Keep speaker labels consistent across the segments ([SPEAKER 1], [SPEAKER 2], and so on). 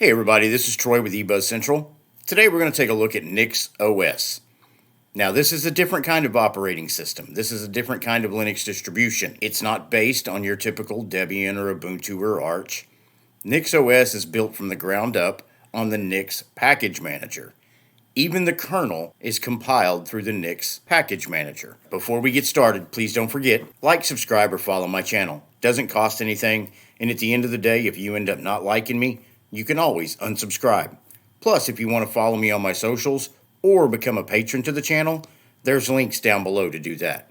[SPEAKER 1] Hey everybody, this is Troy with eBuzz Central. Today we're going to take a look at NixOS. Now this is a different kind of operating system. This is a different kind of Linux distribution. It's not based on your typical Debian or Ubuntu or Arch. NixOS is built from the ground up on the Nix Package Manager. Even the kernel is compiled through the Nix Package Manager. Before we get started, please don't forget, like, subscribe, or follow my channel. Doesn't cost anything, and at the end of the day, if you end up not liking me, you can always unsubscribe. Plus, if you want to follow me on my socials or become a patron to the channel, there's links down below to do that.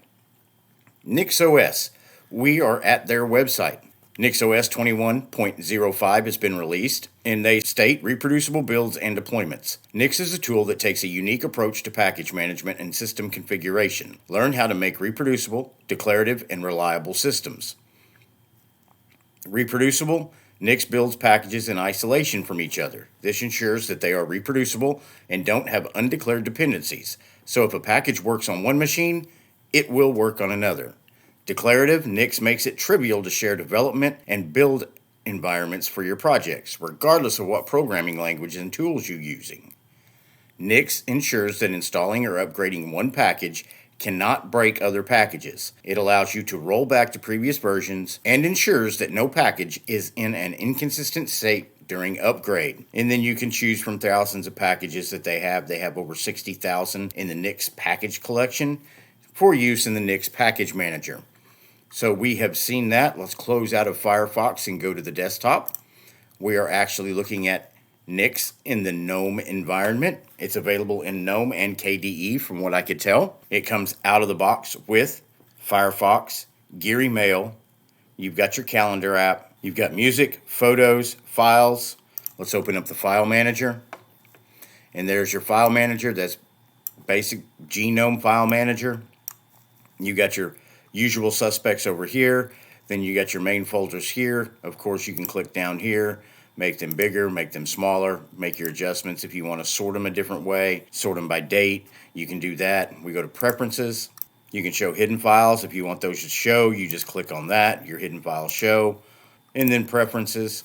[SPEAKER 1] NixOS, we are at their website. NixOS 21.05 has been released, and they state reproducible builds and deployments. Nix is a tool that takes a unique approach to package management and system configuration. Learn how to make reproducible, declarative, and reliable systems. Reproducible, Nix builds packages in isolation from each other. This ensures that they are reproducible and don't have undeclared dependencies. So if a package works on one machine, it will work on another. Declarative, Nix makes it trivial to share development and build environments for your projects, regardless of what programming language and tools you're using. Nix ensures that installing or upgrading one package cannot break other packages. It allows you to roll back to previous versions and ensures that no package is in an inconsistent state during upgrade. And then you can choose from thousands of packages that they have. They have over 60,000 in the Nix package collection for use in the Nix Package Manager. So we have seen that. Let's close out of Firefox and go to the desktop. We are actually looking at Nix in the Gnome environment. It's available in Gnome and KDE from what I could tell. It comes out of the box with Firefox, Geary Mail. You've got your calendar app. You've got music, photos, files. Let's open up the file manager. And there's your file manager. That's basic Gnome file manager. You got your usual suspects over here. Then you got your main folders here. Of course, you can click down here. Make them bigger, make them smaller, make your adjustments if you want to sort them a different way, sort them by date, you can do that. We go to preferences. You can show hidden files. If you want those to show, you just click on that, your hidden files show. And then preferences,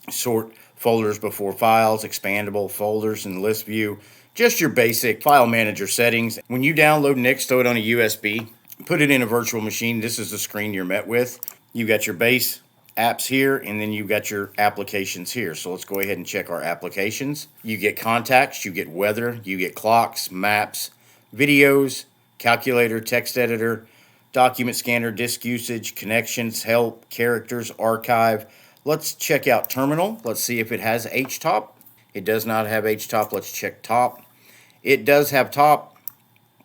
[SPEAKER 1] sort folders before files, expandable folders and list view. Just your basic file manager settings. When you download Nix, throw it on a USB, put it in a virtual machine. This is the screen you're met with. You got your base apps here, and then you've got your applications here. So let's go ahead and check our applications. You get contacts, you get weather, you get clocks, maps, videos, calculator, text editor, document scanner, disk usage, connections, help, characters, archive. Let's check out terminal. Let's see if it has htop. It does not have htop. Let's check top. It does have top,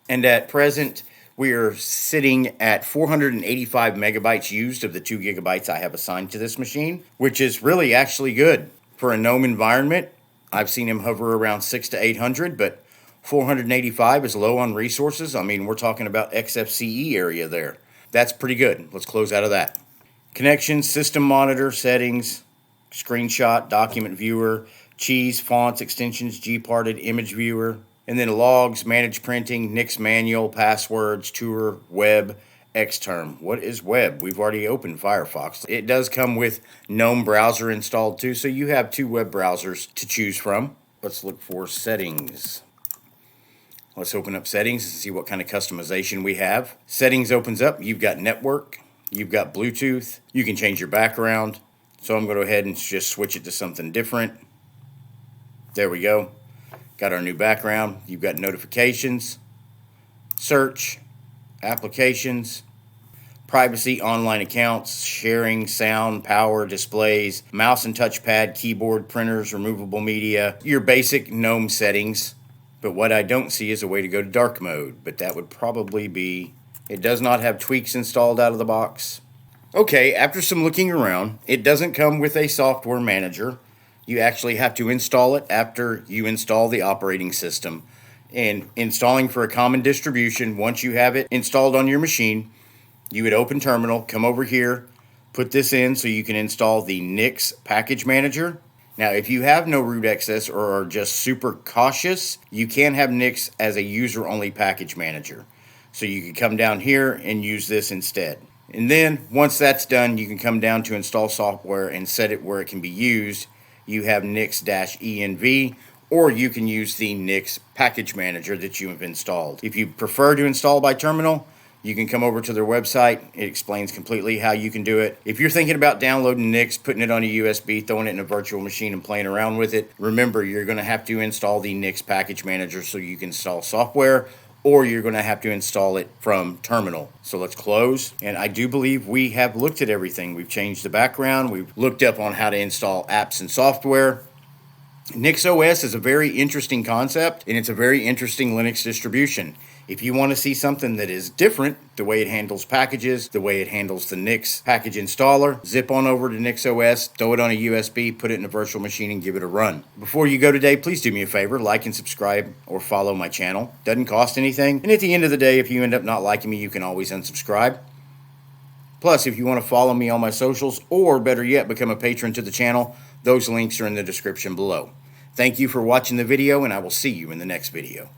[SPEAKER 1] and at present we are sitting at 485 megabytes used of the 2 gigabytes I have assigned to this machine, which is really actually good. For a Gnome environment, I've seen him hover around 600 to 800, but 485 is low on resources. I mean, we're talking about XFCE area there. That's pretty good. Let's close out of that. Connections, system monitor, settings, screenshot, document viewer, cheese, fonts, extensions, gparted, image viewer, and then logs, manage printing, Nix manual, passwords, tour, web, Xterm. What is web? We've already opened Firefox. It does come with Gnome browser installed too, so you have 2 web browsers to choose from. Let's look for settings. Let's open up settings and see what kind of customization we have. Settings opens up. You've got network. You've got Bluetooth. You can change your background. So I'm going to go ahead and just switch it to something different. There we go. Got our new background. You've got notifications, search, applications, privacy, online accounts, sharing, sound, power, displays, mouse and touchpad, keyboard, printers, removable media, your basic Gnome settings. But what I don't see is a way to go to dark mode, but that would probably be, it does not have tweaks installed out of the box. Okay, after some looking around, it doesn't come with a software manager. You actually have to install it after you install the operating system. And installing for a common distribution, once you have it installed on your machine, you would open terminal, come over here, put this in so you can install the Nix Package Manager. Now, if you have no root access or are just super cautious, you can have Nix as a user-only package manager. So you can come down here and use this instead. And then, once that's done, you can come down to install software and set it where it can be used. you have Nix-env, or you can use the Nix Package Manager that you have installed. If you prefer to install by terminal, you can come over to their website. It explains completely how you can do it. If you're thinking about downloading Nix, putting it on a USB, throwing it in a virtual machine and playing around with it, remember you're going to have to install the Nix Package Manager so you can install software, or you're going to have to install it from terminal. So let's close. And I do believe we have looked at everything. We've changed the background. We've looked up on how to install apps and software. NixOS is a very interesting concept, and it's a very interesting Linux distribution. If you want to see something that is different, the way it handles packages, the way it handles the Nix package installer, zip on over to NixOS, throw it on a USB, put it in a virtual machine, and give it a run. Before you go today, please do me a favor, like and subscribe or follow my channel. Doesn't cost anything. And at the end of the day, if you end up not liking me, you can always unsubscribe. Plus, if you want to follow me on my socials, or better yet, become a patron to the channel, those links are in the description below. Thank you for watching the video, and I will see you in the next video.